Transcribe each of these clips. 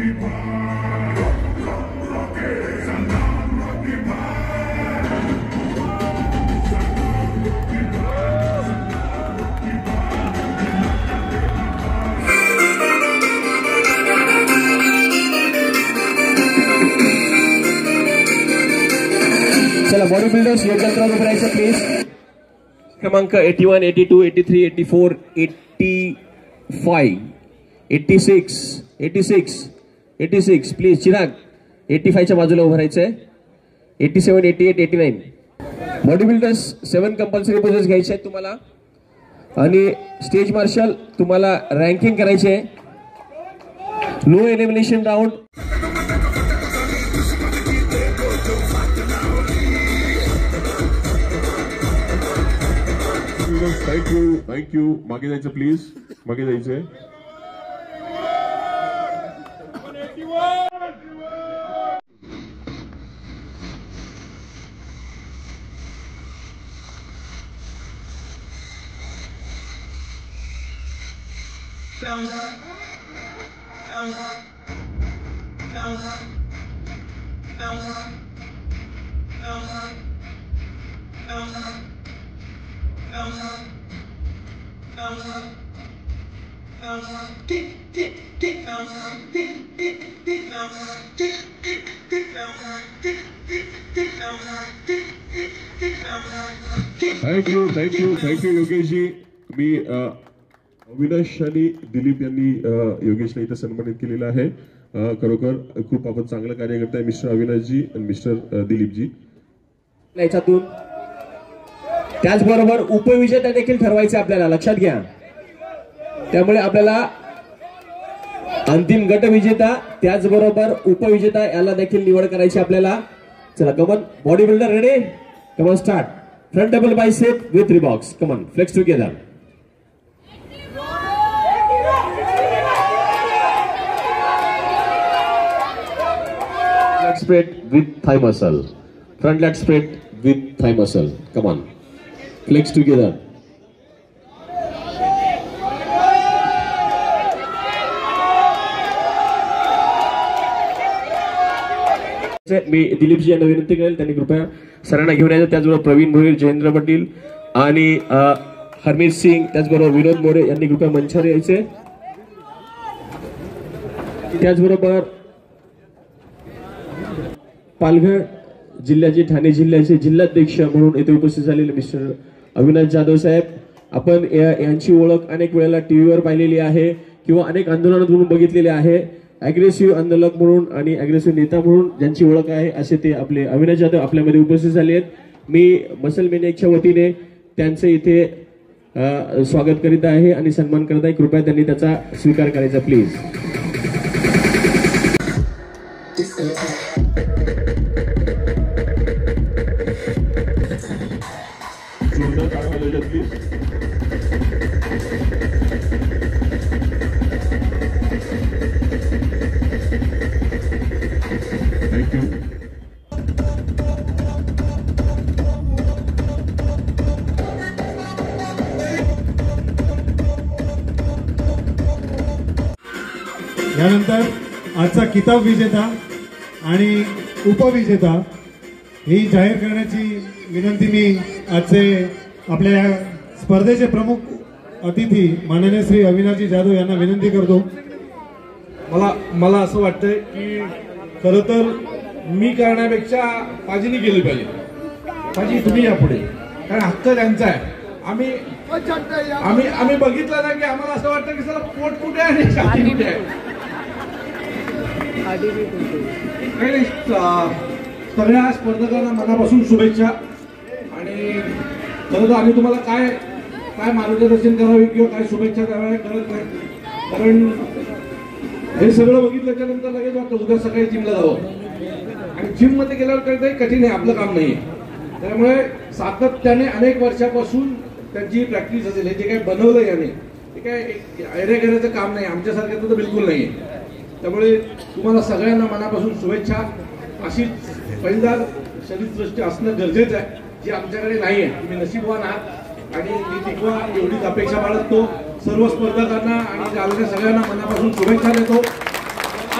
चला body builders Yogendra उभं राहायचं प्लीज. क्रमांक 81, 82, 83, 84, 85, 86, 86, 86 प्लीज. चिराग 85 च्या बाजूला उभं राहायचंय. 87, 88, 89. बॉडी बिल्डर्स 7 कंपल्सरी पोजेस घ्यायचे आहेत तुम्हाला आणि स्टेज मार्शल तुम्हाला रँकिंग करायची आहे. No elimination round. थँक्यू. मागे जायचं प्लीज. मागे जायचंय. थँक्यू योगेशजी. मी अविनाश आणि दिलीप यांनी योगेशला इथं सन्मानित केलेलं आहे. खरोखर खूप आपण चांगलं कार्य करताय मिस्टर अविनाशजी आणि मिस्टर दिलीपजी. याच्यातून त्याचबरोबर उपविजेता देखील ठरवायचे आपल्याला, लक्षात घ्या. त्यामुळे आपल्याला अंतिम गट विजेता त्याचबरोबर उपविजेता याला देखील निवड करायची आपल्याला. चला come on body builder ready. Come on start. Front double bicep with रिबॉक्स. Come on flex together. leg spread with thigh muscle. Front leg spread with thigh muscle. Come on. Flex together. मी दिलीपजी यांना विनंती करेल त्यांनी कृपया सरांना घेऊन यायचं. त्याचबरोबर प्रवीण भोईर, जयेंद्र पाटील आणि हरमीत सिंग त्याचबरोबर विनोद मोरे यांनी कृपया मंचावर यायचे. त्याचबरोबर पालघर जिल्ह्याचे, ठाणे जिल्ह्याचे जिल्हाध्यक्ष म्हणून येथे उपस्थित झालेले मिस्टर अविनाश जाधव साहेब. आपण यांची ओळख अनेक वेळेला टीव्हीवर पाहिलेली आहे किंवा अनेक आंदोलनातून बघितलेले आहे. अग्रेसिव्ह आंदोलक म्हणून आणि अग्रेसिव्ह नेता म्हणून ज्यांची ओळख आहे असे ते आपले अविनाश जाधव आपल्यामध्ये उपस्थित झाले आहेत. मी मसल मेनियकच्या वतीने त्यांचे इथे स्वागत करीत आहे आणि सन्मान करत आहे. कृपया त्यांनी त्याचा स्वीकार करायचा प्लीज. यानंतर आजचा किताब विजेता आणि उपविजेता ही जाहीर करण्याची विनंती मी आजचे आपल्या स्पर्धेचे प्रमुख अतिथी माननीय श्री अविनाशजी जाधव यांना विनंती करतो. मला असं वाटतंय की खरं तर मी करण्यापेक्षा पाजीनी केली पाहिजे. पाजी तुम्ही यापुढे, कारण हक्क त्यांचा आहे. आम्ही बघितलं ना की आम्हाला असं वाटतं की चला पोट कुठे आहे आणि छाती कुठे आहे. सगळ्या स्पर्धकांना मनापासून शुभेच्छा. आणि खरं तर आम्ही तुम्हाला काय मार्गदर्शन करावे किंवा काय शुभेच्छा कराव्या कळत नाही, कारण हे सगळं बघितल्याच्या नंतर लगेच वाटतं उद्या सकाळी जिमला जावं. आणि जिम मध्ये गेल्यावर कळतंय कठीण आहे, आपलं काम नाहीये. त्यामुळे सातत्याने अनेक वर्षापासून त्यांची प्रॅक्टिस असेल. हे जे काही बनवलं याने ते काय ऐऱ्या घेण्याचं काम नाही, आमच्यासारख्याचं तर बिलकुल नाहीये. त्यामुळे तुम्हाला सगळ्यांना मनापासून शुभेच्छा. अशीच पहिला शरीरसृष्टी असणं गरजेचं आहे, जी आमच्याकडे नाही आहे. तुम्ही नशीबवान आहात आणि ती टिकवा एवढीच अपेक्षा बाळगतो. सर्व स्पर्धकांना आणि आलेल्या सगळ्यांना मनापासून शुभेच्छा देतो.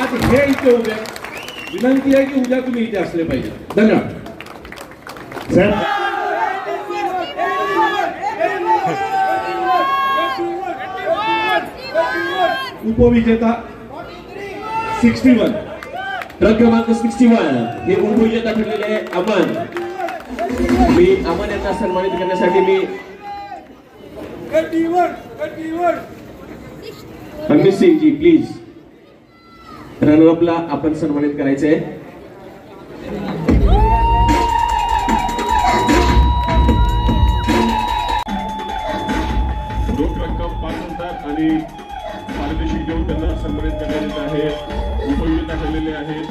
आज हे इथे उभे आहेत. विनंती आहे की उद्या तुम्ही इथे असले पाहिजे. धन्यवाद. सर उपविजेता 61 ट्रक क्रमांक 61 हे उपविजेता ठरलेले अमन. मी अमन यांना सन्मानित करण्यासाठी मी हरमीत सिंग जी प्लीज रनरअपला आपण सन्मानित करायचंय. रोख रक्कम 5,000 आणि पारितोषिक देऊन त्यांना सन्मानित करण्यात येत आहे. उपविजेता ठरलेले आहेत.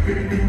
Thank you.